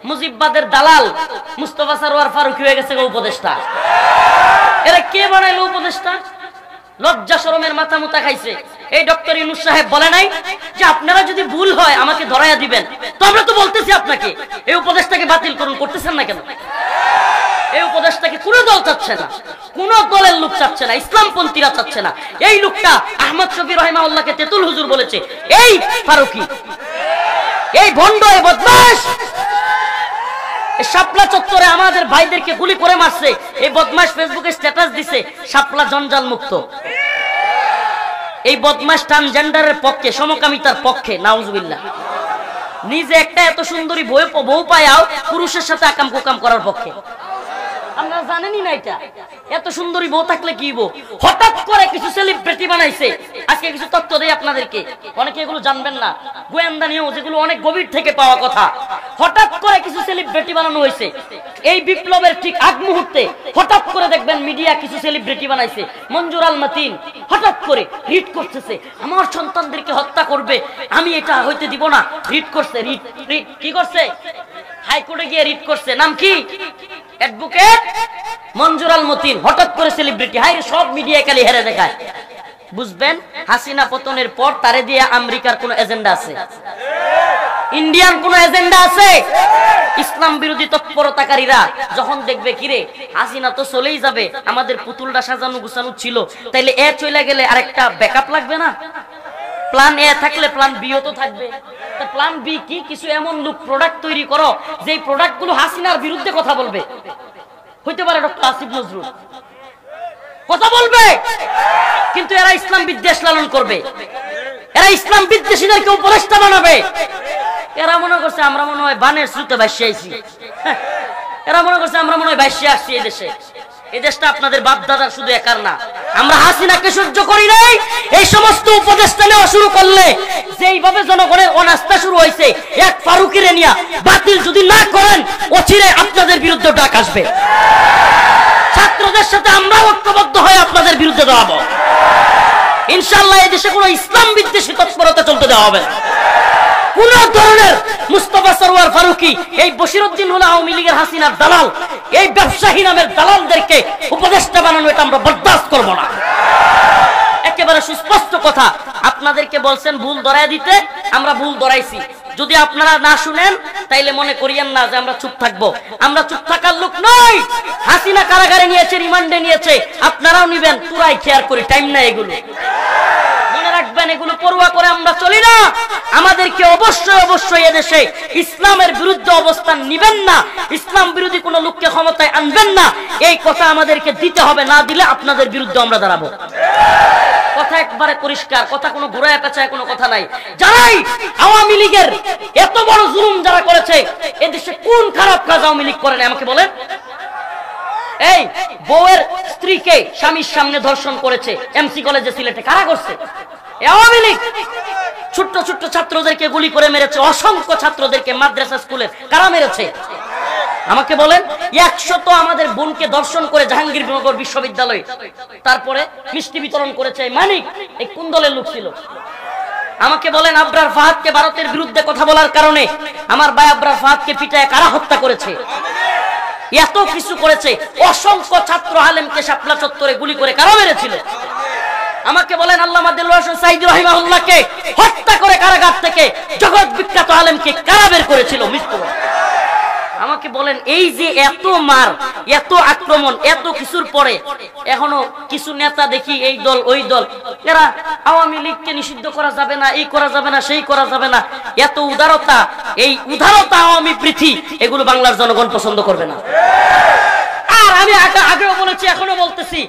মুজিববাদের দালাল মুস্তাফা সরওয়ার ফারুকী হয়ে গেছে উপদেষ্টা। এরা কে বানাইলো উপদেষ্টা? লজ্জা শরমের মাথা মুতা খাইছে। এই ডক্টর ইউনূস সাহেব বলে নাই যে আপনারা যদি ভুল হয় আমাকে ধরাইয়া দিবেন? তো আমরা তো বলতেছি আপনাকে এই উপদেষ্টাকে বাতিল করুন, করতেছেন না কেন? এই উপদেষ্টাকে কোনো দল চাচ্ছে না, কোন দলের লোক চাচ্ছে না, ইসলামপন্থীরা চাচ্ছে না। এই লোকটা আহমদ শফী রাহিমাহুল্লাহকে তেতুল হুজুর বলেছে। এই ফারুকী, এই ভণ্ড, এই বদমাশ শাপলা চত্বরে আমাদের ভাইদেরকে গুলি করে মারছে। এই বদমাশ ফেসবুকে স্ট্যাটাস দিছে শাপলা জঞ্জাল মুক্ত। এই বদমাশ ট্রান্সজেন্ডারের পক্ষে, সমকামিতার পক্ষে, নাউজুবিল্লাহ। নিজে একটা এত সুন্দরী বউ পায়াও পুরুষের সাথে আকাম কুকাম করার পক্ষে। আপনারা জানেনই না এটা? এত সুন্দরী বউ থাকলে কি বউ, হঠাৎ করে কিছু সেলিব্রিটি বানাইছে। আজকে কিছু তথ্য দেই আপনাদেরকে, অনেকে এগুলো জানবেন না, গোয়েন্দা নিয়েও যেগুলো অনেক গভীর থেকে পাওয়া কথা। হঠাৎ করে কিছু সেলিব্রিটি বানানো হয়েছে। এই বিপ্লবের ঠিক আগ মুহূর্তে হঠাৎ করে দেখবেন মিডিয়া কিছু সেলিব্রিটি বানাইছে। মঞ্জুর আল মাতিন হঠাৎ করে রিট করতেছে, আমার সন্তানদেরকে হত্যা করবে, আমি এটা হইতে দিব না। রিট করছে, রিট কি করছে? হাইকোর্টে গিয়ে রিট করছে। নাম কি? অ্যাডভোকেট মঞ্জুর আল মতিন। হঠাৎ করে সেলিব্রিটি, হাই সব মিডিয়া খালি হেরে দেখায়। বুঝবেন হাসিনা পতনের পর তারে দিয়ে আমেরিকার কোন এজেন্ডা আছে, ইন্ডিয়ান কোন এজেন্ডা আছে? ইসলাম বিরোধী তৎপরতাকারীরা যখন দেখবে কিরে হাসিনা তো চলেই যাবে, আমাদের পুতুলটা সাজানো গুছানো ছিল, তাইলে এ চলে গেলে আরেকটা ব্যাকআপ লাগবে না? প্ল্যান এ থাকলে প্ল্যান বি ও তো থাকবে। প্ল্যান বি কি? কিছু এমন লোক প্রোডাক্ট তৈরি করো যে প্রোডাক্ট গুলো হাসিনার বিরুদ্ধে কথা বলবে। হইতে পারে ডক্টর আসিফ নজরুল কথা বলবে, কিন্তু এরা ইসলাম বিদ্বেষ লালন করবে, এরা ইসলাম বিদ্বেষীদেরকে উপদেষ্টা বানাবে। এরা মনে করছে আমরা মনে হয় বানের স্রোতে ভাসিয়ে আইছি, এরা মনে করছে আমরা মনে হয় ভাসিয়ে আসছি এই দেশে। এই দেশটা আপনাদের বাপ দাদার শুধু একার না। আমরা হাসিনাকে সহ্য করি নাই। এই সমস্ত উপদেষ্টা নেওয়া শুরু করলে যেইভাবে জনগণের অনাস্থা শুরু হয়েছে, এক ফারুকীরে নিয়া বাতিল যদি না করেন অচিরে আপনাদের বিরুদ্ধে ডাক আসবে। ছাত্রদের সাথে আমরা ঐক্যবদ্ধ হয়ে আপনাদের বিরুদ্ধে দাঁড়াবো ইনশাআল্লাহ। এই দেশে কোনো ইসলাম বিদ্বেষী তৎপরতা চলতে দেওয়া হবে না। কোন ধরনের মুস্তাফা সরওয়ার ফারুকী, এই বশিরউদ্দিন হলো আওয়ামী লীগের হাসিনার দালাল, এই ব্যবসায়ী নামের দালালদেরকে উপদেষ্টা বানানো এটা আমরা বরদাস্ত করব না। একেবারে সুস্পষ্ট কথা। আপনাদেরকে বলছেন ভুল ধরায় দিতে, আমরা ভুল ধরাইছি। যদি আপনারা না শুনেন তাইলে মনে করিয়েন না যে আমরা চুপ থাকবো। আমরা চুপ থাকার লোক নই। হাসিনা কারাগারে নিয়েছে, রিমান্ডে নিয়েছে, আপনারাও নিবেন। পুরাই কেয়ার করি, টাইম না এগুলো। মনে রাখবেন এগুলো পড়ুয়া করে আমরা চলি না। আমাদেরকে অবশ্যই অবশ্যই এদেশে ইসলামের বিরুদ্ধে অবস্থান নিবেন না, ইসলাম বিরোধী কোন লোককে ক্ষমতায় আনবেন না, এই কথা আমাদেরকে দিতে হবে। না দিলে আপনাদের বিরুদ্ধে আমরা দাঁড়াবো। কথা একবারে পরিষ্কার, কথা কোনো ঘুরায় পেঁচায় কোনো কথা নাই। যারাই আওয়ামী লীগের এত বড় জুলুম যারা করেছে, এদেশে কোন খারাপ কাজ আওয়ামী লীগ করে না আমাকে বলেন? এই বউয়ের স্ত্রীকে স্বামীর সামনে ধর্ষণ করেছে এমসি কলেজে সিলেটে, কারা করছে? আওয়ামী লীগ। ছোট্ট ছোট্ট ছাত্রদেরকে গুলি করে মেরেছে, অসংখ্য ছাত্রদেরকে মাদ্রাসা স্কুলে কারা মেরেছে আমাকে বলেন? 100 আমাদের বোনকে দর্শন করে জাহাঙ্গীরনগর বিশ্ববিদ্যালয়, তারপরে মিষ্টি বিতরণ করেছে মানিক। এই কোন দলের লোক ছিল আমাকে বলেন? আবরার ফাহাদকে ভারতের বিরুদ্ধে কথা বলার কারণে আমার ভাই আবরার ফাহাদকে পিটায় কারা হত্যা করেছে? এত কিছু করেছে। অসংখ্য ছাত্র আলেমকে শাপলা চত্বরে গুলি করে কারা মেরেছিল আমাকে বলেন? আল্লামা দেলোয়ার হোসেন সাঈদী রাহিমাহুল্লাহকে হত্যা করে কারাগার থেকে জগৎ বিখ্যাত আলেমকে কারা বের করেছিল মৃত্যু? আমাকে বলেন এই যে এত মার, এত আক্রমণ, এত কিছুর পরে এখনো কিছু নেতা দেখি এই দল ওই দল, এরা আওয়ামী লীগকে নিষিদ্ধ করা যাবে না, এই করা যাবে না, সেই করা যাবে না। এত উদারতা, এই উদারতা আওয়ামী প্রীতি, এগুলো বাংলার জনগণ পছন্দ করবে না। আর আমি আগেও বলেছি, এখনো বলতেছি,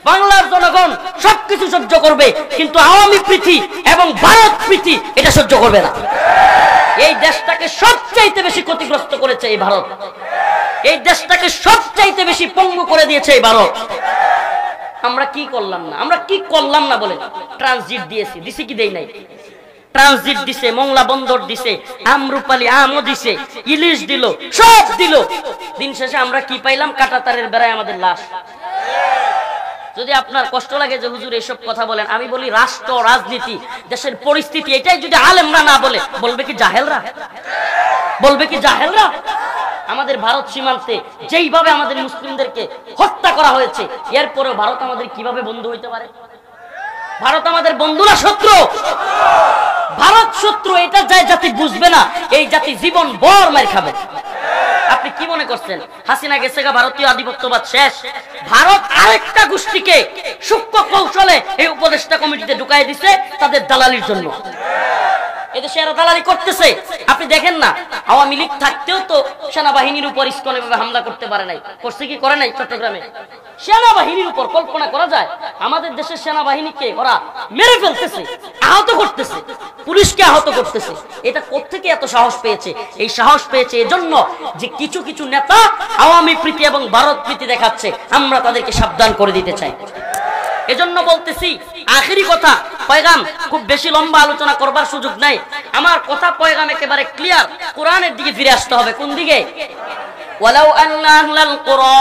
বাংলার জনগণ সবকিছু সহ্য করবে, কিন্তু আওয়ামী প্রীতি এবং ভারত প্রীতি এটা সহ্য করবে না। এই দেশটাকে সবচাইতে বেশি ক্ষতিগ্রস্ত করেছে এই ভারত, এই দেশটাকে সবচাইতে বেশি পঙ্গু করে দিয়েছে এই ভারত। আমরা কি করলাম না? আমরা কি করলাম না বলে? ট্রানজিট দিয়েছি, দিছি কি দেই নাই? ট্রানজিট দিছে, মংলা বন্দর দিছে, আমরুপালি আমও দিছে, ইলিশ দিল, সব দিল। দিন শেষে আমরা কি পাইলাম? কাঁটাতারের বেড়ায় আমাদের লাশ। যদি আপনার কষ্ট লাগে যে হুজুর এইসব কথা বলেন, আমি বলি রাষ্ট্র, রাজনীতি, দেশের পরিস্থিতি, এটাই যদি আলেমরা না বলে, বলবে কি জাহেলরা? বলবে কি জাহেলরা? আমাদের ভারত সীমান্তে যেইভাবে আমাদের মুসলিমদেরকে হত্যা করা হয়েছে, এরপরেও ভারত আমাদের কিভাবে বন্ধু হইতে পারে? ভারত আমাদের বন্ধু না শত্রু? ভারত শত্রু, এটা যায় জাতি বুঝবে না, এই জাতি জীবন ভর মার খাবে। আপনি কি মনে করছেন হাসিনা গেছে গা, ভারতীয় আধিপত্যবাদ শেষ? ভারত আরেকটা গোষ্ঠীকে সূক্ষ্ম কৌশলে এই উপদেষ্টা কমিটিতে ঢুকাই দিছে তাদের দালালির জন্য। এদেশে এরা দালালি করতেছে। আপনি দেখেন না, আওয়ামী লীগ থাকতেও তো সেনাবাহিনীর উপর ইসকন এভাবে হামলা করতে পারে নাই। করছে কি করে নাই? চট্টগ্রামে সেনাবাহিনীর উপর কল্পনা করা যায়? আমাদের দেশের সেনাবাহিনীকে ওরা মেরে ফেলতেছে, আহত করতেছে, পুলিশকে আহত করতেছে। এটা কোত্থেকে এত সাহস পেয়েছে? এই সাহস পেয়েছে এজন্য যে কিছু কিছু নেতা আওয়ামী প্রীতি এবং ভারত প্রীতি দেখাচ্ছে, আমরা তাদেরকে সাবধান করে দিতে চাই। এজন্য বলতেছি, আখেরি কথা, পয়গাম খুব বেশি লম্বা আলোচনা করবার সুযোগ নাই। আমার কথা পয়গাম একেবারে ক্লিয়ার, কোরআনের দিকে ফিরে আসতে হবে। কোন দিকে? ওয়ালাউ আন্না আহলাল কুরা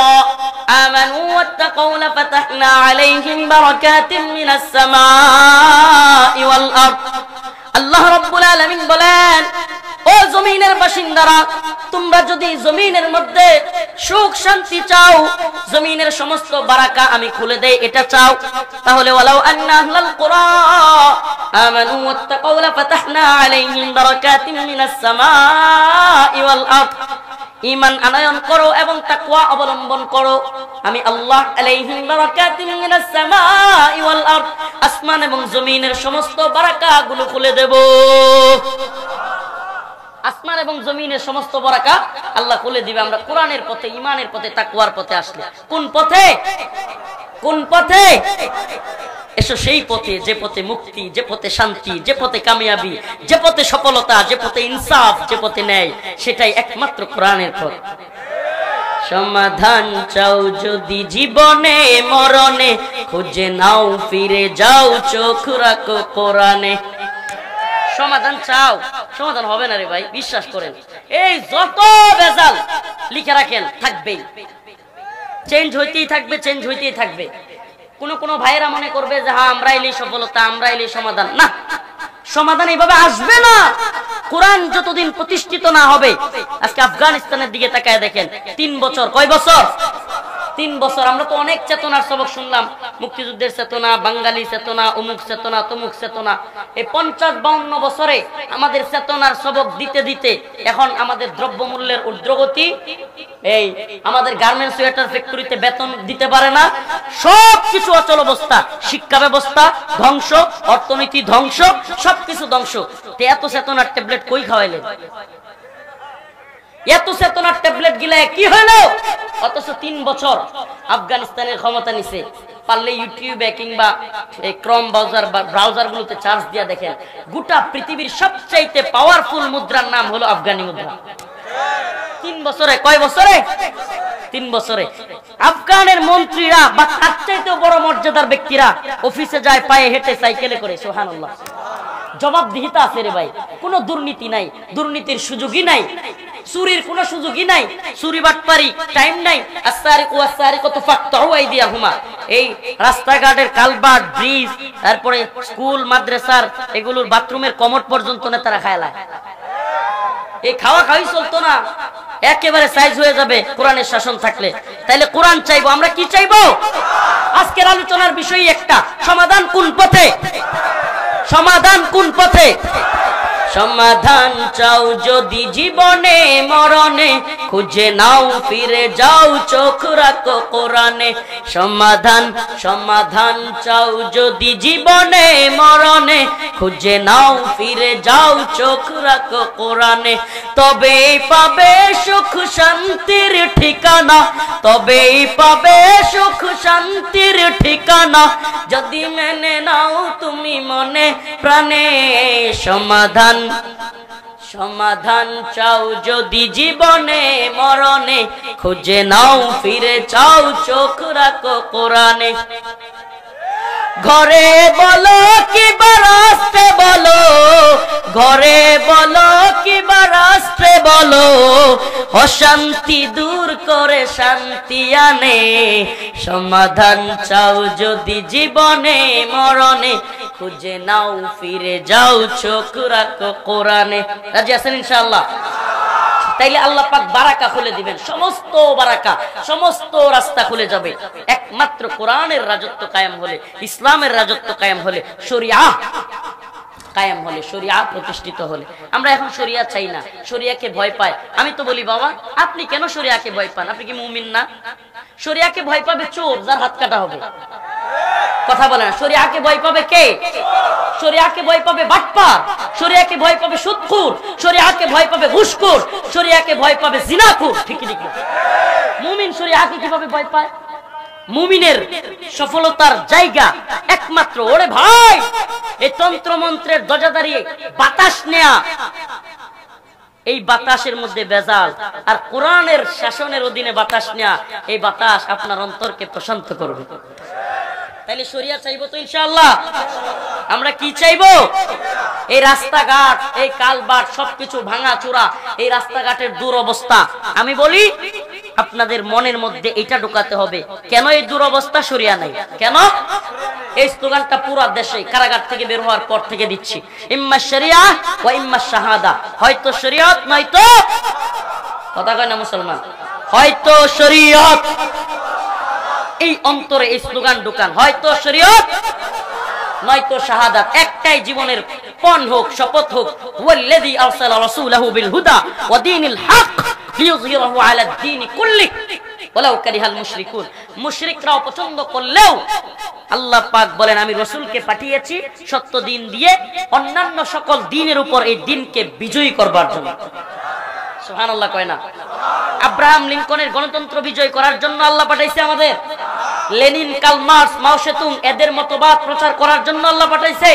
আমানু ওয়াত্তাকাউ লাফাতাহনা আলাইহিম বারাকাতিন মিনাস সামাই ওয়াল আরদ। আল্লাহ রাব্বুল আলামিন বলেন, ও জমিনের বাসিন্দারা, তোমরা যদি জমিনের মধ্যে সুখ শান্তি চাও, জমিনের সমস্ত বারাকা আমি খুলে দেই, এটা চাও, তাহলে ওয়ালাউ আন্না আহলাল কুরা আমানু ওয়াত্তাকাউ লাফাতাহনা আলাইহিম বারাকাতিন মিনাস সামাই ওয়াল আরদ। ঈমান আনয়ন করো এবং তাকওয়া অবলম্বন করো, আমি আল্লাহ আলাইহিম বারাকাতিন মিনাস সামাই ওয়াল আরদ, আসমান এবং জমিনের সমস্ত বারাকাগুলো খুলে দেব। আসমান এবং জমিনের সমস্ত বারাকা আল্লাহ খুলে দিবে আমরা কোরআনের পথে, ঈমানের পথে, তাকওয়ার পথে আসলে। কোন পথে? কোন পথে? এসো সেই পথে, যে পথে মুক্তি, যে পথে শান্তি, যে পথে কামিয়াবি, যে পথে সফলতা, যে পথে ইনসাফ, যে পথে ন্যায়, সেটাই একমাত্র কোরআনের পথ। সমাধান চাও যদি জীবনে মরণে, খুঁজে নাও ফিরে যাও, চোখ রাখো কোরআনে। সমাধান চাও, সমাধান হবে না রে ভাই, বিশ্বাস করেন। এই যত ভেজাল লিখে রাখেন থাকবেই, চেঞ্জ হইতেই থাকবে, চেঞ্জ হইতেই থাকবে। কোন ভাইয়েরা মনে করবে যে হ্যাঁ আমরা এলেই সফলতা, আমরা এলেই সমাধান। না, সমাধান এইভাবে আসবে না কোরআন যতদিন প্রতিষ্ঠিত না হবে। আজকে আফগানিস্তানের দিকে তাকায় দেখেন, 3 বছর, কয় বছর? 3 বছর। আমরা তো অনেক চেতনার সবক শুনলাম, মুক্তিযুদ্ধের চেতনা, বাঙালি চেতনা, অমুক চেতনা, তমুক চেতনা। এই 50-52 বছরে আমাদের চেতনার সবক দিতে দিতে এখন আমাদের দ্রব্যমূল্যের ঊর্ধ্বগতি, এই আমাদের গার্মেন্টস সোয়েটার ফ্যাক্টরিতে বেতন দিতে পারে না, সবকিছু অচল অবস্থা, শিক্ষা ব্যবস্থা ধ্বংস, অর্থনীতি ধ্বংস, সবকিছু ধ্বংস। এত চেতনার ট্যাবলেট কই খাওয়াইলেন? এত চেতনার ট্যাবলেট গিলায় কি হলো? অথচ 3 বছর আফগানিস্তানের ক্ষমতা নিছে। পারলে ইউটিউবে কিংবা এই ক্রম ব্রাউজার গুলোতে চার্জ দিয়া দেখেন, গোটা পৃথিবীর সবচাইতে পাওয়ারফুল মুদ্রার নাম হলো আফগানি মুদ্রা। 3 বছরে, কয় বছরে? 3 বছরে। আফগানের মন্ত্রীরা বা তার চাইতেও বড় মর্যাদার ব্যক্তিরা অফিসে যায় পায়ে হেঁটে, সাইকেলে করে। সুবহানাল্লাহ। জবাবদিহিতা আছে রে ভাই, কোনো দুর্নীতি নাই, দুর্নীতির সুযোগই নাই, চুরির কোনো সুযোগই নাই, চুরি বাটপারি টাইম নাই। আস-সারিকু ওয়াস-সারিকাতু ফাকতাউ আইদিয়াহুমা। এই রাস্তাঘাটের কালভার্ট, ব্রিজ, তারপরে স্কুল মাদ্রাসার এগুলোর বাথরুমের কমোড পর্যন্ত নেতারা খায়লায়। এই খাওয়া খাওয়াই চলতো না, একেবারে সাইজ হয়ে যাবে কোরআনের শাসন থাকলে। তাইলে কোরআন চাইবো, আমরা কি চাইবো? আজকের আলোচনার বিষয় একটা, সমাধান কোন পথে? সমাধান কোন পথে? সমাধান চাও যদি জীবনে মরণে, খুঁজে নাও ফিরে যাও, চোখ রাখো কোরআনে। সমাধান, সমাধান চাও যদি জীবনে মরণে, খুঁজে নাও ফিরে যাও, চোখ রাখো কোরআনে। তবেই পাবে সুখ শান্তির ঠিকানা, তবেই পাবে সুখ শান্তির ঠিকানা, যদি মেনে নাও তুমি মনে প্রাণে। সমাধান, সমাধান চাও যদি জীবনে মরণে, খুঁজে নাও ফিরে যাও, চোখ রাখো কোরআনে। ঘরে বলো কিবা রাস্তে বলো, ঘরে বলো কিবা রাস্তে বলো, অশান্তি দূর করে শান্তি আনে। সমাধান চাও যদি জীবনে মরণে, খুঁজে নাও ফিরে যাও, চোখ রাখো কোরআনে। রাজি আছেন ইনশাআল্লাহ? তাইলে আল্লাহ পাক বারাকা খুলে দিবেন, সমস্ত বারাকা, সমস্ত রাস্তা খুলে যাবে। একমাত্র কোরআনের রাজত্ব কায়েম হলে, ইসলামের রাজত্ব কায়েম হলে, শরিয়া কায়েম হলে, শরিয়া প্রতিষ্ঠিত হলে। আমরা এখন শরিয়া চাই না, শরিয়াকে ভয় পায়। আমি তো বলি বাবা, আপনি কেন শরিয়াকে ভয় পান? আপনি কি মুমিন না? শরিয়াকে ভয় পাবে চোর, যার হাত কাটা হবে। কথা বলে না। শরিয়াকে ভয় পাবে কে? শরিয়াকে ভয় পাবে বাটপার, শরিয়াকে ভয় পাবে সুদখোর, শরিয়াকে ভয় পাবে ঘুষখোর, শরিয়াকে ভয় পাবে জিনাখোর। ঠিক ঠিক। মুমিন শরিয়াকে কিভাবে ভয় পায়? মুমিনের সফলতার জায়গা একমাত্র, ওরে ভাই, এই তন্ত্র মন্ত্রের দরজা দাঁড়িয়ে বাতাস নেয়া, এই বাতাসের মধ্যে ভেজাল, আর কোরআনের শাসনের অধীনে বাতাস নেয়া, এই বাতাস আপনার অন্তরকে প্রশান্ত করবে। তাইলে শরিয়া চাইবো তো ইনশাআল্লাহ। আমরা কি চাইবো? এই রাস্তাঘাট, এই কালবাট সবকিছু ভাঙা চূড়া, এই রাস্তাঘাটের দুরবস্থা। আমি বলি আপনাদের মনের মধ্যে এটা ঢোকাতে হবে, কেন এই দুরবস্থা? শরিয়া নাই। কেন? এই স্লোগানটা পুরো দেশে কারাগার থেকে বের হওয়ার পর থেকে দিচ্ছি, ইম্মা শরিয়া ওয়া ইম্মা শাহাদা। হয়তো শরিয়ত নয়তো, কথা কয় না মুসলমান, হয়তো শরিয়ত। এই অন্তরে এই স্লোগান ঢোকান, হয়তো শরিয়ত নয়তো শাহাদাত। একটাই জীবনের পণ হোক, শপথ হোক, ওয়াল্লাযী আরসালা রাসূলাহু বিল হুদা ওয়া দীনিল হক লিইয়ুযহিরাহু আলা দ্বীনি কুল্লিহি ওয়ালাউ কারিহাল মুশরিকুন। মুশরিকরা পছন্দ করলেও আল্লাহ পাক বলেন আমি রাসূলকে পাঠিয়েছি সত্য দিন দিয়ে অন্যান্য সকল দ্বীনের উপর এই দ্বীনকে বিজয়ী করবার জন্য। সুবহানাল্লাহ কয় না? আব্রাহাম লিঙ্কনের গণতন্ত্র বিজয় করার জন্য আল্লাহ পাঠাইছে আমাদের। লেনিন, কার্ল মার্কস, মাও সেতুং এদের মতবাদ প্রচার করার জন্য আল্লাহ পাঠাইছে,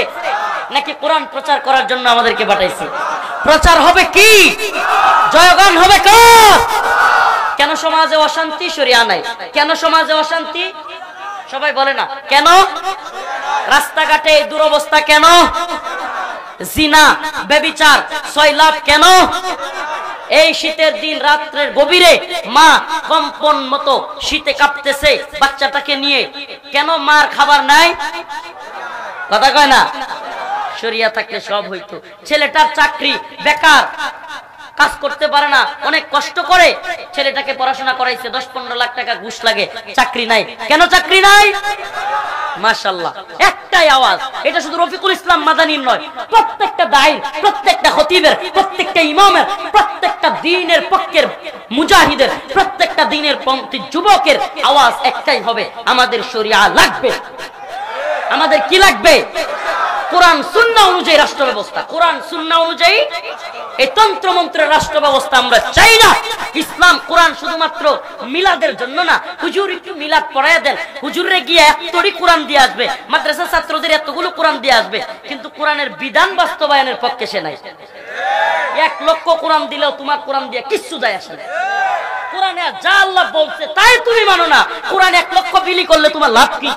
নাকি কোরআন প্রচার করার জন্য আমাদেরকে পাঠাইছে? প্রচার হবে কি? জয়গান হবে কার? কেন সমাজে অশান্তি? শরিয়া নাই। কেন সমাজে অশান্তি? সবাই বলে না কেন? রাস্তাঘাটে দুরবস্থা কেন? জিনা, ব্যভিচার, সয়লাভ কেন? এই শীতের দিন রাত্রের গভীরে মা কম্পন মতো শীতে কাঁপতেছে বাচ্চাটাকে নিয়ে, কেন মার খাবার নাই? কথা কয় না? শরিয়া থাকলে সব হইতো। ছেলেটার চাকরি, বেকার, কাজ করতে পারে না, অনেক কষ্ট করে ছেলেটাকে পড়াশোনা করাইছে, 10-15 লাখ টাকা ঘুষ লাগে, চাকরি নাই। কেন চাকরি নাই? মাশাআল্লাহ, একটাই আওয়াজ। এটা শুধু রফিকুল ইসলাম মাদানীর নয়, প্রত্যেকটা দায়ীর, প্রত্যেকটা খতিবের, প্রত্যেকটা ইমামের, প্রত্যেকটা দ্বীনের পক্ষের মুজাহিদের, প্রত্যেকটা দ্বীনের পন্থী যুবকের আওয়াজ একটাই হবে, আমাদের শরিয়া লাগবে। আমাদের কি লাগবে? কোরআন সুন্নাহ অনুযায়ী রাষ্ট্র ব্যবস্থা। কোরআন সুন্নাহ অনুযায়ী এই তন্ত্র মন্ত্রের রাষ্ট্র ব্যবস্থা আমরা চাই না। ইসলাম কোরআন শুধুমাত্র মিলাদের জন্য না। হুজুর একটু মিলাদ পড়ায় দেন, হুজুরে গিয়ে এতটি কোরআন দিয়ে আসবে, মাদ্রাসা ছাত্রদের এতগুলো কোরআন দিয়ে আসবে, কিন্তু কোরআনের বিধান বাস্তবায়নের পক্ষে সে নাই। 1 লক্ষ কোরআন দিলেও তোমার কোরআন দিয়ে কিচ্ছু যায় আসে না। কোরআনে যা আল্লাহ বলছে তাই তুমি মানো না। কোরআন 1 লক্ষ বিলি করলে তোমার লাভ কি?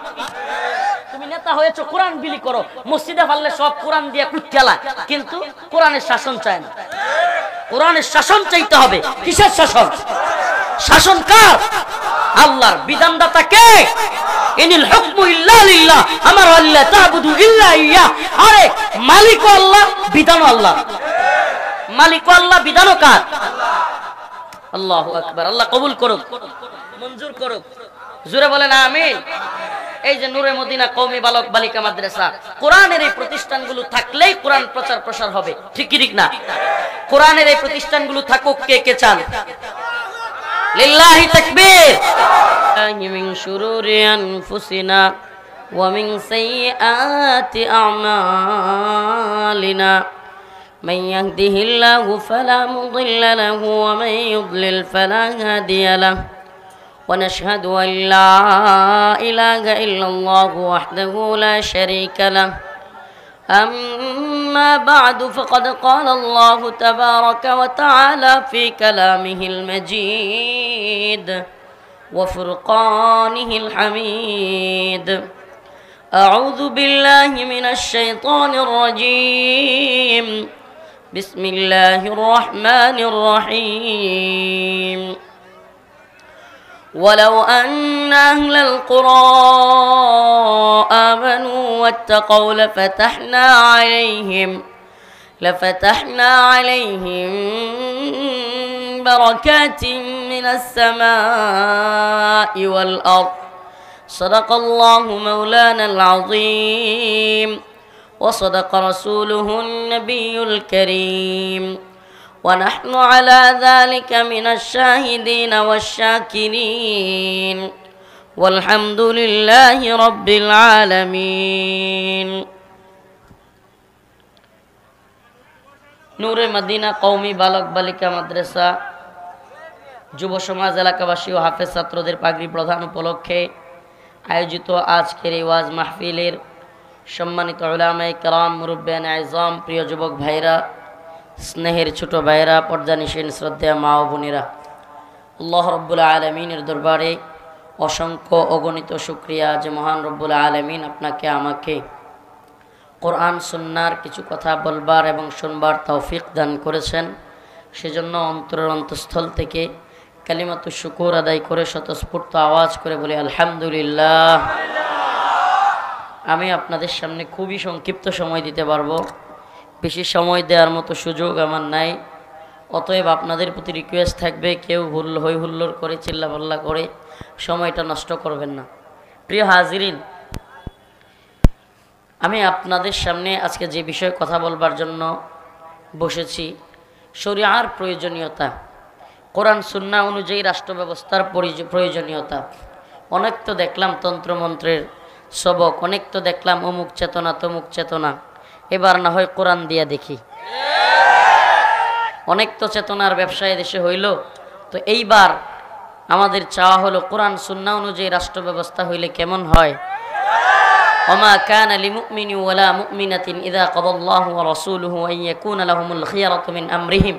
তুমি নেতা হয়েছো, কোরআন বিলি করো, মসজিদে পারলে সব কোরআন দিয়ে কুট্টালা, কিন্তু কোরআনের শাসন চায় না। কোরআনের শাসন চাইতে হবে। কিসের শাসন? শাসন কার? আল্লাহর। বিধানদাতা কে? ইনিল হুকমু ইল্লা লিল্লাহ, আমার আল্লাহ তা'বুদু ইল্লা ইয়া। আরে মালিক আল্লাহ, বিধান আল্লাহ। মালিক আল্লাহ, বিধান কার? আল্লাহু আকবার। আল্লাহ কবুল করুক, মঞ্জুর করুক। জোরে বলেন আমিন। এই যে নূরে মদিনা কওমি বালক বালিকা মাদ্রাসা, কোরআনের এই প্রতিষ্ঠানগুলো থাকলেই কোরআন প্রচার প্রসার হবে। ঠিক কি ঠিক না? কোরআনের এই প্রতিষ্ঠানগুলো থাকুক, কে কে চান? লিল্লাহি তাকবীর। মিন শুরুরি আনফুসিনা ওয়া মিন সাইয়্যাতি আমালিনা মান ইয়াহদিহিল্লাহু ফালা মুদিল্লা লাহু ওয়া মান ইউদ্লিল ফালা হাদিয়া লাহু ونشهد أن لا إله إلا الله وحده لا شريك له أما بعد فقد قال الله تبارك وتعالى في كلامه المجيد وفرقانه الحميد أعوذ بالله من الشيطان الرجيم بسم الله الرحمن الرحيم ولو أن أهل القرى آمنوا واتقوا لفتحنا عليهم بركات من السماء والأرض صدق الله مولانا العظيم وصدق رسوله النبي الكريم ونحن على ذلك من الشاهدين والشاكرين والحمد لله رب العالمين নূরে মদিনা কওমি বালক বালিকা মাদ্রাসা যুব সমাজ এলাকাবাসী ও হাফেজ ছাত্রদের পাগড়ি প্রদান উপলক্ষে আয়োজিত আজকের এই ওয়াজ মাহফিলের সম্মানিত উলামায়ে কেরাম, মুরব্বিয়ান আযম, প্রিয় যুবক ভাইরা, স্নেহের ছোট ভাইরা, পর্দানিশীন শ্রদ্ধেয় মা ও বোনেরা, আল্লাহ রব্বুল আলামিনের দরবারে অসংখ্য অগণিত শুকরিয়া যে মহান রব্বুল আলামিন আপনাকে আমাকে কোরআন সুন্নাহর কিছু কথা বলবার এবং শুনবার তৌফিক দান করেছেন। সেজন্য অন্তরের অন্তঃস্থল থেকে কালিমাতুশ শুকর আদায় করে স্বতঃস্ফূর্ত আওয়াজ করে বলি আলহামদুলিল্লাহ। আমি আপনাদের সামনে খুবই সংক্ষিপ্ত সময় দিতে পারবো, বেশি সময় দেওয়ার মতো সুযোগ আমার নাই। অতএব আপনাদের প্রতি রিকোয়েস্ট থাকবে, কেউ হই হুল্লোড় করে চিল্লাপাল্লা করে সময়টা নষ্ট করবেন না। প্রিয় হাজিরিন, আমি আপনাদের সামনে আজকে যে বিষয়ে কথা বলবার জন্য বসেছি, শরিয়ার প্রয়োজনীয়তা, কোরআন সুন্নাহ অনুযায়ী রাষ্ট্র ব্যবস্থার প্রয়োজনীয়তা। অনেক তো দেখলাম তন্ত্রমন্ত্রের সবক, অনেক তো দেখলাম অমুক চেতনা তমুক চেতনা, এবার না হয় কোরআন দিয়া দেখি। অনেক তো চেতনার ব্যবসায় দেশে হইল, তো এইবার আমাদের চাওয়া হলো কোরআন সুন্নাহ অনুযায়ী রাষ্ট্র ব্যবস্থা হইলে কেমন হয়। ওমা কানা লিমুমিনিন ওয়ালা মুমিনাতিন ইযা কাদাল্লাহু ওয়া রাসূলুহু আন ইয়াকুনা লাহুমুল খিয়ারাতু মিন আমরিহিম।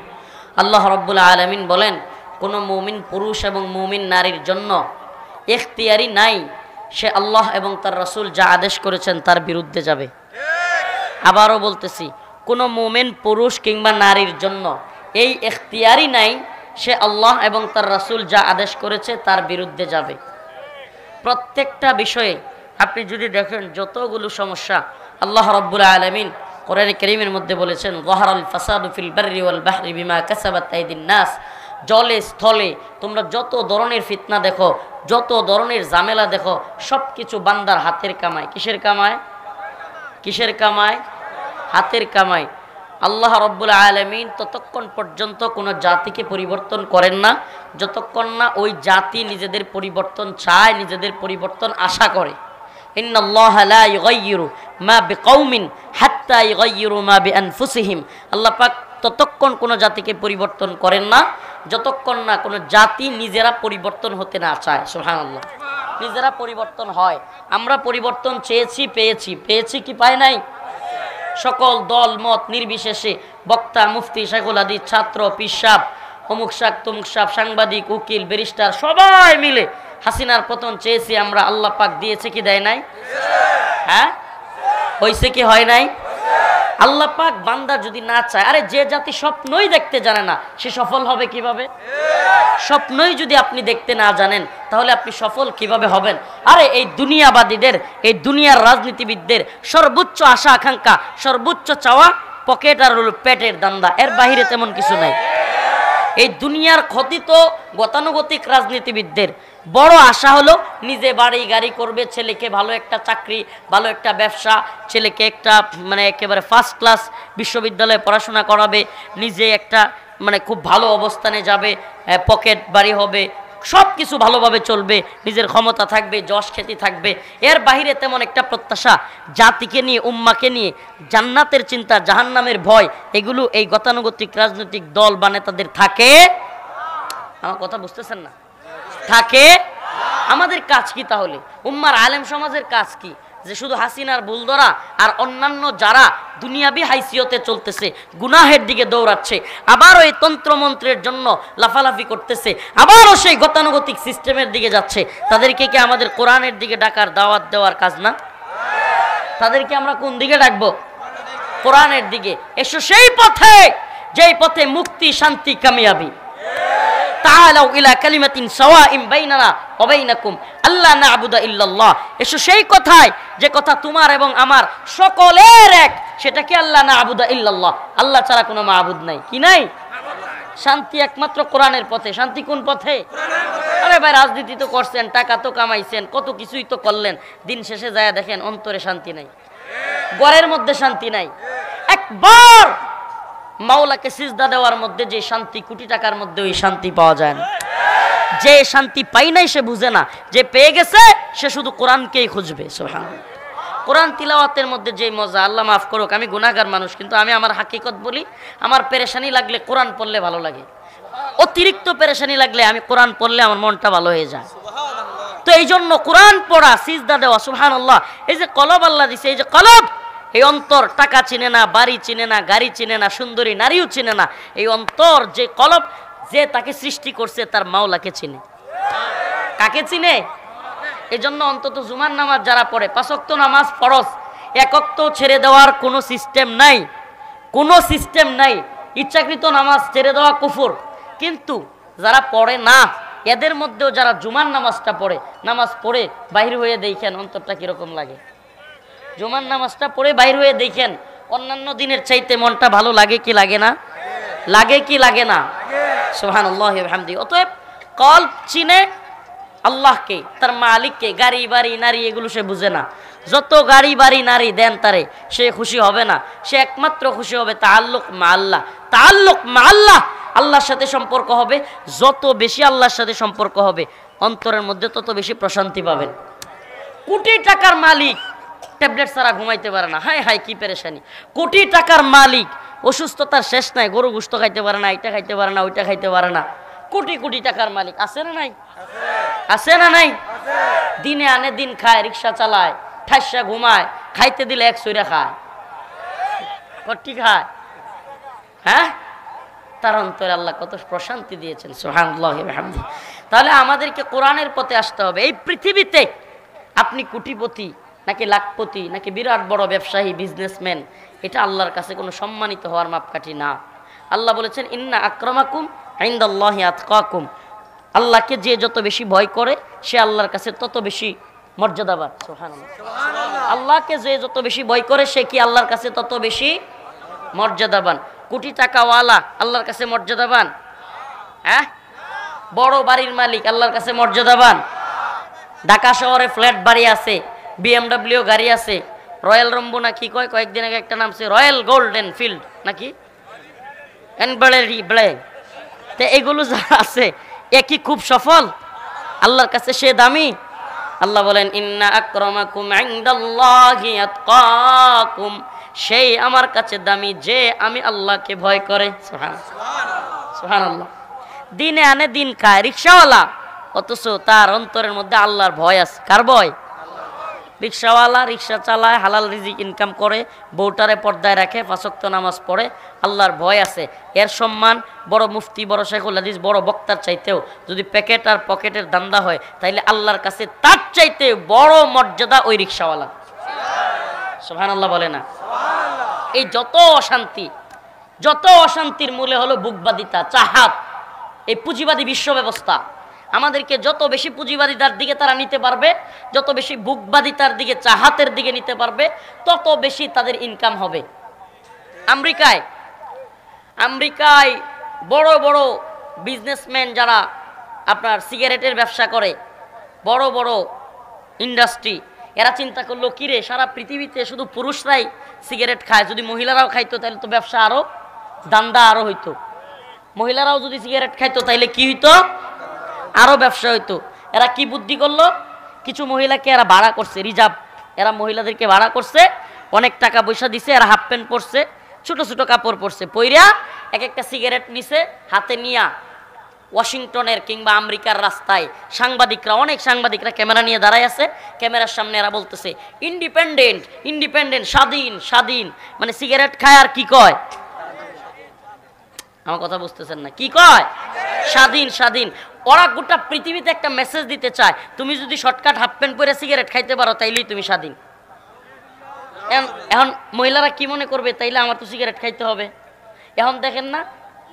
আল্লাহ রাব্বুল আলামিন বলেন, কোনো মুমিন পুরুষ এবং মুমিন নারীর জন্য ইখতিয়ারি নাই, সে আল্লাহ এবং তার রাসূল যা আদেশ করেছেন তার বিরুদ্ধে যাবে। আবারও বলতেছি, কোনো মুমিন পুরুষ কিংবা নারীর জন্য এই ইখতিয়ারি নাই, সে আল্লাহ এবং তার রাসূল যা আদেশ করেছে তার বিরুদ্ধে যাবে। প্রত্যেকটা বিষয়ে আপনি যদি দেখেন যতগুলো সমস্যা আল্লাহ রাব্বুল আলামিন কোরআনে কারীমের মধ্যে বলেছেন, যাহারাল ফাসাদু ফিল বাররি ওয়াল বাহরি বিমা কাসাবাত আইদিন নাস। জলে স্থলে তোমরা যত ধরনের ফিতনা দেখো, যত ধরনের ঝামেলা দেখো, সব কিছু বান্দার হাতের কামাই। কিসের কামাই? কিসের কামাই? হাতের কামাই। আল্লাহ রাব্বুল আলামিন ততক্ষণ পর্যন্ত কোনো জাতিকে পরিবর্তন করেন না যতক্ষণ না ওই জাতি নিজেদের পরিবর্তন চায়, নিজেদের পরিবর্তন আশা করে। ইন্নাল্লাহা লা ইউগাইয়িরু মা বিকাউমিন হাত্তা ইউগাইয়িরু মা বিআনফুসিহিম। আল্লাহ পাক ততক্ষণ কোনো জাতিকে পরিবর্তন করেন না যতক্ষণ না কোনো জাতি নিজেরা পরিবর্তন হতে না চায়। সুবহানাল্লাহ। নিজেরা পরিবর্তন হয়। আমরা পরিবর্তন চেয়েছি, পেয়েছি কি পাই নাই? সকল দল মত নির্বিশেষে বক্তা, মুফতি, শাইখুল হাদিস, ছাত্র, পিসাব, অমুক শাক তমুক সাপ, সাংবাদিক, উকিল, ব্যারিস্টার সবাই মিলে হাসিনার পতন চেয়েছি আমরা। আল্লাহ পাক দিয়েছে কি দেয় নাই? হ্যাঁ, হয়েছে কি হয় নাই? আল্লাহ পাক বান্দা যদি না চায়, আরে যে জাতি স্বপ্নই দেখতে জানে না সে সফল হবে কিভাবে? স্বপ্নই যদি আপনি দেখতে না জানেন তাহলে আপনি সফল কিভাবে হবেন? আরে এই দুনিয়াবাদীদের, এই দুনিয়ার রাজনীতিবিদদের সর্বোচ্চ আশা আকাঙ্ক্ষা, সর্বোচ্চ চাওয়া পকেট আর পেটের দান্দা, এর বাহিরে তেমন কিছু নাই। এই দুনিয়ার ক্ষতি তো গতানুগতিক রাজনীতিবিদদের। বড় আশা হলো নিজে বাড়ি গাড়ি করবে, ছেলেকে ভালো একটা চাকরি, ভালো একটা ব্যবসা, ছেলেকে একটা একেবারে ফার্স্ট ক্লাস বিশ্ববিদ্যালয়ে পড়াশোনা করাবে, নিজে একটা খুব ভালো অবস্থানে যাবে, পকেট বাড়ি হবে, সব কিছু ভালোভাবে চলবে, নিজের ক্ষমতা থাকবে, যশ খ্যাতি থাকবে। এর বাহিরে তেমন একটা প্রত্যাশা জাতিকে নিয়ে, উম্মাকে নিয়ে, জান্নাতের চিন্তা, জাহান্নামের ভয়, এগুলো এই গতানুগতিক রাজনৈতিক দল বা নেতাদের থাকে। আমার কথা বুঝতেছেন না? থাকে। আমাদের কাজ কি তাহলে? উম্মার আলেম সমাজের কাজ কি? যে শুধু হাসিনার ভুল ধরা আর অন্যান্য যারা দুনিয়াবি হাইসিয়তে চলতেছে, গুনাহের দিকে দৌড়াচ্ছে, আবারও এই তন্ত্রমন্ত্রের জন্য লাফালাফি করতেছে, আবারও সেই গতানুগতিক সিস্টেমের দিকে যাচ্ছে, তাদেরকে কি আমাদের কোরআনের দিকে ডাকার, দাওয়াত দেওয়ার কাজ না? তাদেরকে আমরা কোন দিকে ডাকবো? কোরআনের দিকে। এসো সেই পথে, যেই পথে মুক্তি, শান্তি, কামিয়াবি। তাআলাউ ইলা কালিমাতিন সাওয়াইন বাইনানা ওয়া বাইনাকুম আল্লা না'বুদা ইল্লাল্লাহ। এসো সেই কথায় যে কথা তোমার এবং আমার সকলের এক, সেটা কি আল্লাহ না'বুদা ইল্লাল্লাহ, আল্লাহ ছাড়া কোনো মাবুদ নাই। কি নাই? শান্তি একমাত্র কোরআনের পথে। শান্তি কোন পথে? আরে ভাই রাজনীতি তো করছেন, টাকা তো কামাইছেন, কত কিছুই তো করলেন, দিন শেষে যায় দেখেন অন্তরে শান্তি নাই, ঘরের মধ্যে শান্তি নাই। একবার মাওলাকে সিজদা দেওয়ার মধ্যে যে শান্তি, কোটি টাকার মধ্যে ওই শান্তি পাওয়া যায় না। যে শান্তি পাই নাই সে বুঝে না, যে পেয়ে গেছে সে শুধু কোরআনকেই খুঁজবে। সুবহানাল্লাহ। কোরআন তিলাওয়াতের মধ্যে যে মজা, আল্লাহ মাফ করুক, আমি গুনাহগার মানুষ, কিন্তু আমি আমার হাকিকত বলি, আমার পেরেশানি লাগলে কোরআন পড়লে ভালো লাগে, অতিরিক্ত পেরেশানি লাগলে আমি কোরআন পড়লে আমার মনটা ভালো হয়ে যায়। তো এই জন্য কোরআন পড়া, সিজদা দেওয়া, সুবহানাল্লাহ। এই যে কলব আল্লাহ দিছে, এই যে কলব, এই অন্তর টাকা চিনে না, বাড়ি চিনে না, গাড়ি চিনে না, সুন্দরী নারীও চিনে না। এই অন্তর যে কলব, যে তাকে সৃষ্টি করছে তার মাওলাকে চিনে। কাকে চিনে? এই জন্য অন্তত জুমার নামাজ যারা পড়ে, 5 ওয়াক্ত নামাজ ফরজ, 1 ওয়াক্ত ছেড়ে দেওয়ার কোনো সিস্টেম নাই, কোনো সিস্টেম নাই। ইচ্ছাকৃত নামাজ ছেড়ে দেওয়া কুফর। কিন্তু যারা পড়ে না, এদের মধ্যেও যারা জুমার নামাজটা পড়ে, নামাজ পড়ে বাহির হয়ে দেখেন অন্তরটা কিরকম লাগে। জুমার নামাজটা পড়ে বাহির হয়ে দেখেন অন্যান্য দিনের চাইতে মনটা ভালো লাগে কি লাগে না? লাগে কি লাগে না? সুবহানাল্লাহ ওয়া বিহামদিহি। অতএব কলব চিনে আল্লাহকে, তার মালিককে। গাড়ি বাড়ি নারী এগুলো সে বুঝে না। যত গাড়ি বাড়ি নারী দেন তারে, সে খুশি হবে না। সে একমাত্র খুশি হবে তাআল্লুক মা আল্লাহ। তাআল্লুক মা আল্লাহ, আল্লাহর সাথে সম্পর্ক হবে। যত বেশি আল্লাহর সাথে সম্পর্ক হবে অন্তরের মধ্যে তত বেশি প্রশান্তি পাবেন। কোটি টাকার মালিক ট্যাবলেট ছাড়া ঘুমাইতে পারে না, হায় হায় কি পেরেশানি। কোটি টাকার মালিক অসুস্থতার শেষ নাই, গরু গোশত খাইতে পারে না, এটা খাইতে পারে না, ওইটা খাইতে পারে না। কোটি কোটি টাকার মালিক আছে না নাই? আছে না নাই? দিনে আনে দিন খায়, রিক্সা চালায়, ঠাসা ঘুমায়, খাইতে দিলে 1 সইরা খায়, কটি খায়। হ্যাঁ, তার অন্তরে আল্লাহ কত প্রশান্তি দিয়েছেন। সুবহানাল্লাহ ওয়া বিহামদিহি। তাহলে আমাদেরকে কোরআনের পথে আসতে হবে। এই পৃথিবীতে আপনি কোটিপতি নাকি লাখপতি নাকি বিরাট বড় ব্যবসায়ী বিজনেসম্যান, এটা আল্লাহর কাছে কোনো সম্মানিত হওয়ার মাপকাঠি না। আল্লাহ বলেছেন ইন্না আকরামাকুম ইনদাল্লাহি আতকাকুম। আল্লাহকে যে যত বেশি ভয় করে সে আল্লাহর কাছে তত বেশি মর্যাদাবান। সুবহানাল্লাহ। আল্লাহকে যে যত বেশি ভয় করে সে কি আল্লাহর কাছে তত বেশি মর্যাদাবান। কোটি টাকাওয়ালা আল্লাহর কাছে মর্যাদাবান? হ্যাঁ, বড় বাড়ির মালিক আল্লাহর কাছে মর্যাদাবান? ঢাকা শহরে ফ্ল্যাট বাড়ি আছে, BMW গাড়ি আছে, রয়্যাল রম্বু না কি কয়, কয়েকদিন আগে একটা নাম ছিল রয়্যাল গোল্ডেন ফিল্ড নাকি তো এগুলো যা আছে একই খুব সফল, আল্লাহর কাছে সে দামি। আল্লাহ বলেন ইন্না আকরামাকুম ইনদাল্লাহি আতকাকুম, সেই আমার কাছে দামি যে আমি আল্লাহকে ভয় করে। সুবহানাল্লাহ। দিনে আনে দিন খায়, রিকশাওয়ালা, অথচ তার অন্তরের মধ্যে আল্লাহর ভয় আছে। কার ভয়? রিকশাওয়ালা রিকশা চালায়, হালাল রিজিক ইনকাম করে, বউটারে পর্দায় রাখে, 5 ওয়াক্ত নামাজ পড়ে, আল্লাহর ভয় আছে। এর সম্মান বড় মুফতি, বড় শাইখুল হাদিস, বড় বক্তার চাইতেও যদি প্যাকেট আর পকেটের দান্দা হয়, তাইলে আল্লাহর কাছে তার চাইতে বড় মর্যাদা ওই রিকশাওয়ালা। সুবহানাল্লাহ বলে না? এই যত অশান্তি, যত অশান্তির মূলে হলো বুকবাদিতা, চাহাত, এই পুঁজিবাদী বিশ্ব ব্যবস্থা। আমাদেরকে যত বেশি পুঁজিবাদিতার দিকে তারা নিতে পারবে, যত বেশি বুকবাদিতার দিকে, চাহাতের দিকে নিতে পারবে, তত বেশি তাদের ইনকাম হবে। আমেরিকায় বড় বড় বিজনেসম্যান যারা আপনার সিগারেটের ব্যবসা করে, বড় বড় ইন্ডাস্ট্রি, এরা চিন্তা করলো কিরে সারা পৃথিবীতে শুধু পুরুষরাই সিগারেট খায়, যদি মহিলারাও খাইতো তাহলে তো ব্যবসা আরো, দান্দা আরো হইতো। মহিলারাও যদি সিগারেট খাইতো তাইলে কি হইতো? আরো ব্যবসা হইতো। এরা কি বুদ্ধি করলো, কিছু মহিলাকে এরা ভাড়া করছে, রিজার্ভ, এরা মহিলাদেরকে ভাড়া করছে, অনেক টাকা পয়সা দিছে, এরা হাফ প্যান্ট পরছে, ছোট ছোট কাপড় পরছে, পইরা এক একটা সিগারেট নিছে হাতে নিয়া ওয়াশিংটনের কিংবা আমেরিকার রাস্তায় সাংবাদিকরা, অনেক সাংবাদিকরা ক্যামেরা নিয়ে দাঁড়ায় আছে, ক্যামেরার সামনে এরা বলতেছে ইন্ডিপেন্ডেন্ট ইন্ডিপেন্ডেন্ট, স্বাধীন স্বাধীন, মানে সিগারেট খায় আর কি কয়, আমার কথা বুঝতেছেন না, কি কয়? স্বাধীন স্বাধীন। ওরা গোটা পৃথিবীতে একটা মেসেজ দিতে চায়, তুমি যদি শর্টকাট হাফ প্যান্ট পরে সিগারেট খাইতে পারো তাইলেই তুমি স্বাধীন। এখন মহিলারা কি মনে করবে, তাইলে আমার তো সিগারেট খাইতে হবে। এখন দেখেন না,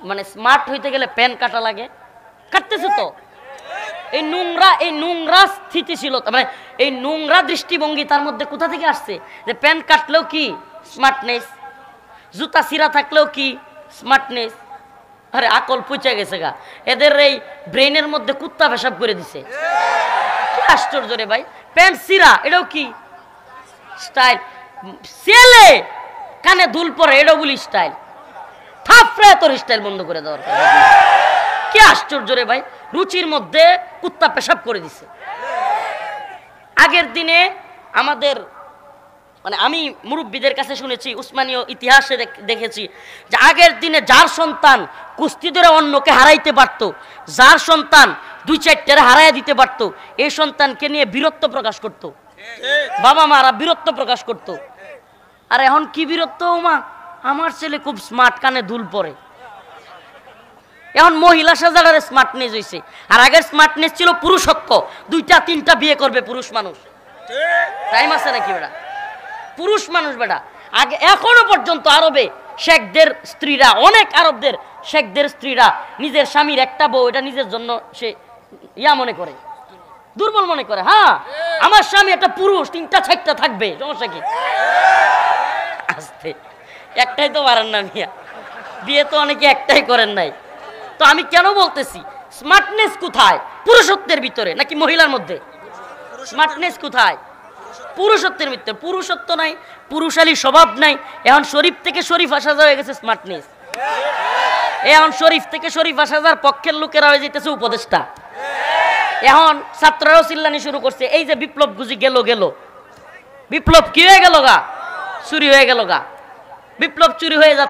মানে স্মার্ট হইতে গেলে প্যান কাটা লাগে, কাটতেছে তো। এই নোংরা স্থিতিশীলতা, মানে এই নোংরা দৃষ্টিভঙ্গি তার মধ্যে কোথা থেকে আসছে, যে প্যান কাটলেও কি স্মার্টনেস, জুতা ছিঁড়া থাকলেও কি স্মার্টনেস, আরে আকল পুচে গেছে গা, এদের এই ব্রেনের মধ্যে কুত্তা পেশাব করে দিছে। কি আশ্চর্য রে ভাই, প্যান্ট সিরা এটাও কি স্টাইল, ছেলে কানে দুল পরে এটাও বলি স্টাইল, থাপড়ে তোর স্টাইল বন্ধ করে দেওয়ার। কি আশ্চর্য রে ভাই, রুচির মধ্যে কুত্তা পেশাব করে দিছে। আগের দিনে আমাদের মানে আমি মুরব্বীদের কাছে শুনেছি, উসমানীয় ইতিহাসে দেখেছি যে আগের দিনে যার সন্তান কুস্তি ধরে অন্যকে হারাইতে পারতো, যার সন্তান 2-4টা হারাইয়া দিতে পারতো, এই সন্তানকে নিয়ে বীরত্ব প্রকাশ করত, বাবা মারা বীরত্ব প্রকাশ করত। আর এখন কি বীরত্ব, মা আমার ছেলে খুব স্মার্ট, কানে দুল পরে। এখন মহিলা সাজার স্মার্টনেস হয়েছে, আর আগের স্মার্টনেস ছিল পুরুষত্ব, 2-3টা বিয়ে করবে পুরুষ মানুষ। টাইম আছে নাকি বেটা, পুরুষ মানুষ বেটা। আগে এখনো পর্যন্ত আরবে শেখদের স্ত্রীরা, অনেক আরবদের শেখদের স্ত্রীরা নিজের স্বামীর একটা বউ এটা নিজের জন্য সে ইয়া মনে করে, দুর্বল মনে করে। হ্যাঁ, আমার স্বামী একটা পুরুষ, 3-4টা থাকবে, সমস্যা কি? আস্তে, একটাই তো পারেন না মিয়া, বিয়ে তো অনেকে একটাই করেন নাই। তো আমি কেন বলতেছি স্মার্টনেস কোথায়, পুরুষত্বের ভিতরে নাকি মহিলার মধ্যে? স্মার্টনেস কোথায়? পুরুষত্বের ভিতরে। পুরুষত্ব নাই, পুরুষালী স্বভাব নাই। এখন শরীফ থেকে শরীফ আসা হয়ে গেছে স্মার্টনেস। এখন শরীফ থেকে শরীফ আসা যাওয়ার পক্ষের লোকেরা হয়ে যেতেছে উপদেষ্টা। এখন ছাত্ররাও চিল্লানি শুরু করছে, এই যে বিপ্লব গুজি গেল, বিপ্লব কি হয়ে গেল গা, চুরি হয়ে গেল গা, বিপ্লব চুরি হয়ে যাচ্ছে।